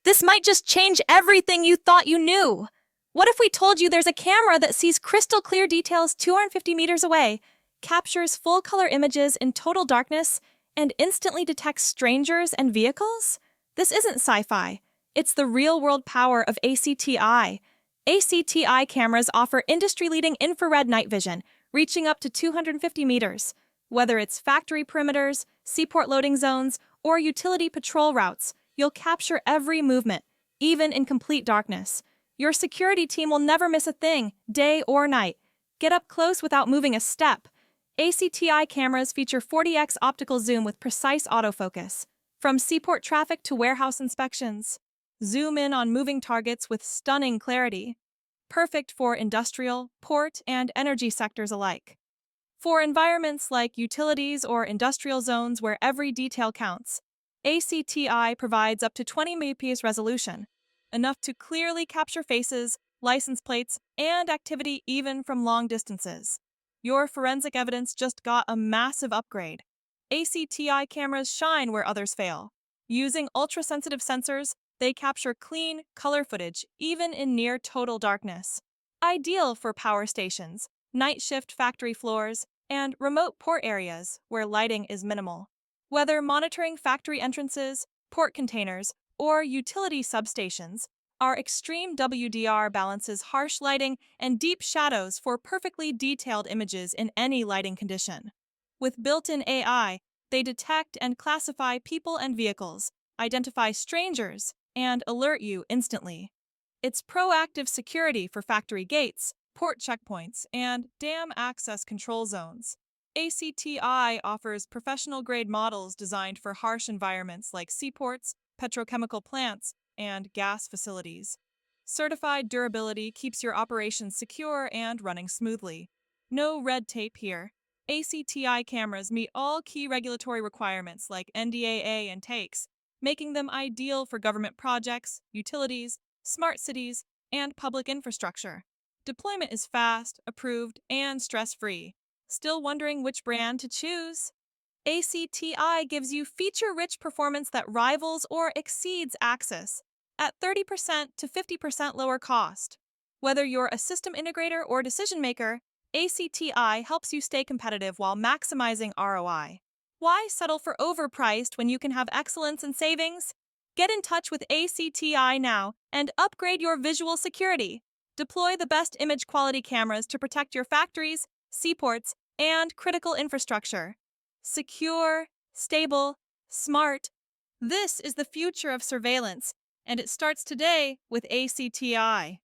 This might just change everything you thought you knew. What if we told you there's a camera that sees crystal clear details 250 meters away, captures full color images in total darkness, and instantly detects strangers and vehicles? This isn't sci-fi. It's the real-world power of ACTi. ACTi cameras offer industry-leading infrared night vision, reaching up to 250 meters. Whether it's factory perimeters, seaport loading zones, or utility patrol routes, you'll capture every movement, even in complete darkness. Your security team will never miss a thing, day or night. Get up close without moving a step. ACTi cameras feature 40x optical zoom with precise autofocus. From seaport traffic to warehouse inspections, zoom in on moving targets with stunning clarity. Perfect for industrial, port, and energy sectors alike. For environments like utilities or industrial zones where every detail counts, ACTi provides up to 20 megapixel resolution, enough to clearly capture faces, license plates, and activity even from long distances. Your forensic evidence just got a massive upgrade. ACTi cameras shine where others fail. Using ultra-sensitive sensors, they capture clean, color footage even in near-total darkness. Ideal for power stations, night shift factory floors, and remote port areas where lighting is minimal. Whether monitoring factory entrances, port containers, or utility substations, our extreme WDR balances harsh lighting and deep shadows for perfectly detailed images in any lighting condition. With built-in AI, they detect and classify people and vehicles, identify strangers, and alert you instantly. It's proactive security for factory gates, port checkpoints, and dam access control zones. ACTi offers professional-grade models designed for harsh environments like seaports, petrochemical plants, and gas facilities. Certified durability keeps your operations secure and running smoothly. No red tape here. ACTi cameras meet all key regulatory requirements like NDAA and TAICS, making them ideal for government projects, utilities, smart cities, and public infrastructure. Deployment is fast, approved, and stress-free. Still wondering which brand to choose? ACTi gives you feature-rich performance that rivals or exceeds Axis at 30% to 50% lower cost. Whether you're a system integrator or decision maker, ACTi helps you stay competitive while maximizing ROI. Why settle for overpriced when you can have excellence and savings? Get in touch with ACTi now and upgrade your visual security. Deploy the best image quality cameras to protect your factories, seaports, and critical infrastructure. Secure, stable, smart. This is the future of surveillance, and it starts today with ACTi.